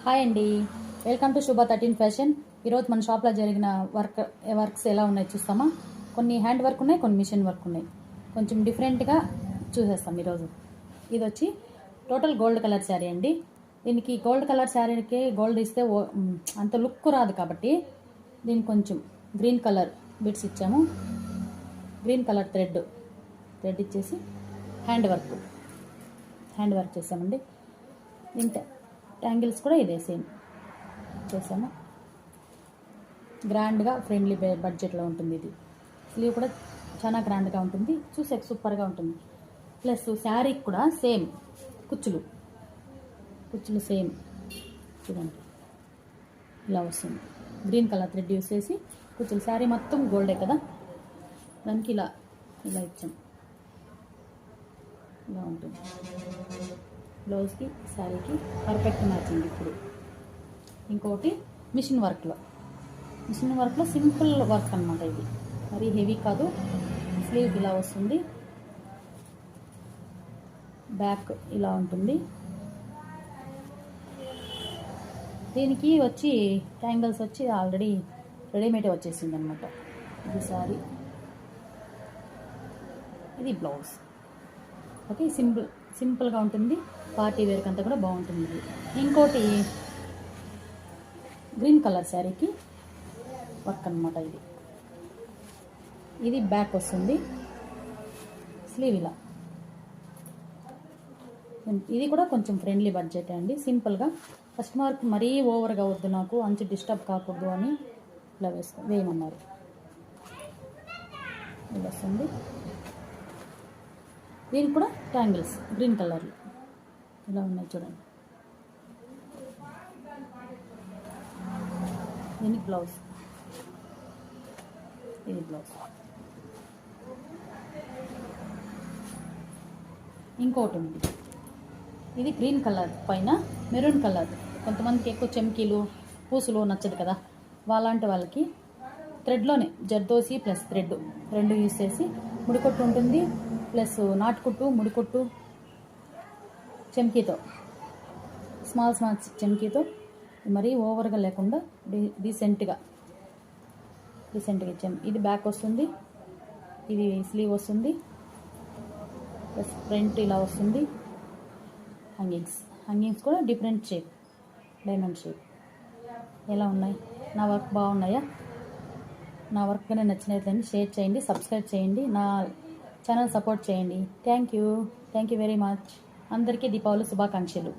Hi అండి, welcome to శుభ 13 fashion. ఈరోజు మన షాప్లో జరిగిన వర్క్స్ ఎలా ఉన్నాయి చూస్తామా. కొన్ని హ్యాండ్ వర్క్ ఉన్నాయి, కొన్ని మిషన్ వర్క్ ఉన్నాయి. కొంచెం డిఫరెంట్గా చూసేస్తాం ఈరోజు. ఇది వచ్చి టోటల్ గోల్డ్ కలర్ శారీ అండి. దీనికి గోల్డ్ కలర్ శారీకి గోల్డ్ ఇస్తే అంత లుక్ రాదు, కాబట్టి దీనికి కొంచెం గ్రీన్ కలర్ బిట్స్ ఇచ్చాము. గ్రీన్ కలర్ థ్రెడ్ ఇచ్చేసి హ్యాండ్ వర్క్ చేసామండి. దీంట్లో ట్యాంగిల్స్ కూడా ఇదే సేమ్ చేసాము. గ్రాండ్గా ఫ్రెండ్లీ బడ్జెట్లో ఉంటుంది. ఇది స్లీవ్ కూడా చాలా గ్రాండ్గా ఉంటుంది, చూసే సూపర్గా ఉంటుంది. ప్లస్ శారీకి కూడా సేమ్ కుచ్చులు సేమ్ చూడండి, ఇలా వస్తుంది. గ్రీన్ కలర్ థ్రెడ్ యూస్ చేసి కుచ్చులు. శారీ మొత్తం గోల్డే కదా, దానికి ఇలా ఇచ్చాం. ఇలా ఉంటుంది. బ్లౌజ్కి శారీకి పర్ఫెక్ట్ మ్యాచింగ్. ఇప్పుడు ఇంకోటి మిషన్ వర్క్లో సింపుల్ వర్క్ అనమాట. ఇది మరీ హెవీ కాదు. స్లీవ్ ఇలా వస్తుంది, బ్యాక్ ఇలా ఉంటుంది. దీనికి వచ్చి ట్యాంగిల్స్ వచ్చి ఆల్రెడీ రెడీమేడ్ వచ్చేసింది అనమాట. ఇది శారీ, ఇది బ్లౌజ్. ఓకే, సింపుల్గా ఉంటుంది. పార్టీ వేర్కి అంతా కూడా బాగుంటుంది. ఇంకోటి గ్రీన్ కలర్ శారీకి వర్క్ అనమాట. ఇది బ్యాక్ వస్తుంది, స్లీవ్ ఇలా. ఇది కూడా కొంచెం ఫ్రెండ్లీ బడ్జెట్ అండి. సింపుల్గా కస్టమర్కి మరీ ఓవర్గా వద్దు, నాకు అంచు డిస్టర్బ్ కాకూడదు అని ఇలా వేయమన్నారు. ఇలా వస్తుంది. దీనికి కూడా ట్యాంగిల్స్ గ్రీన్ కలర్లో ఇలా ఉన్నాయి చూడండి. దీనికి బ్లౌజ్, ఇది బ్లౌజ్. ఇంకోటి ఉంది, ఇది గ్రీన్ కలర్ పైన మెరూన్ కలర్. కొంతమందికి ఎక్కువ చెమ్కీలు పూసులు నచ్చదు కదా, వాళ్ళంటి వాళ్ళకి థ్రెడ్లోనే జర్దోసి ప్లస్ థ్రెడ్ రెండు యూస్ చేసి ముడికొట్టు ఉంటుంది, ప్లస్ నాటుకుట్టు, ముడికొట్టు, చెమ్కీతో స్మాల్ చెమ్కీతో మరీ ఓవర్గా లేకుండా డీసెంట్గా ఇచ్చాము. ఇది బ్యాక్ వస్తుంది, ఇది స్లీవ్ వస్తుంది, ప్లస్ ఫ్రంట్ ఇలా వస్తుంది. హ్యాంగింగ్స్ కూడా డిఫరెంట్ షేప్, డైమండ్ షేప్. ఎలా ఉన్నాయి? నా వర్క్ బాగున్నాయా? నా వర్క్ కానీ నచ్చినట్లయితే షేర్ చేయండి, సబ్స్క్రైబ్ చేయండి, నా ఛానల్ సపోర్ట్ చేయండి. Thank you very much. అందరికీ దీపావళి శుభాకాంక్షలు.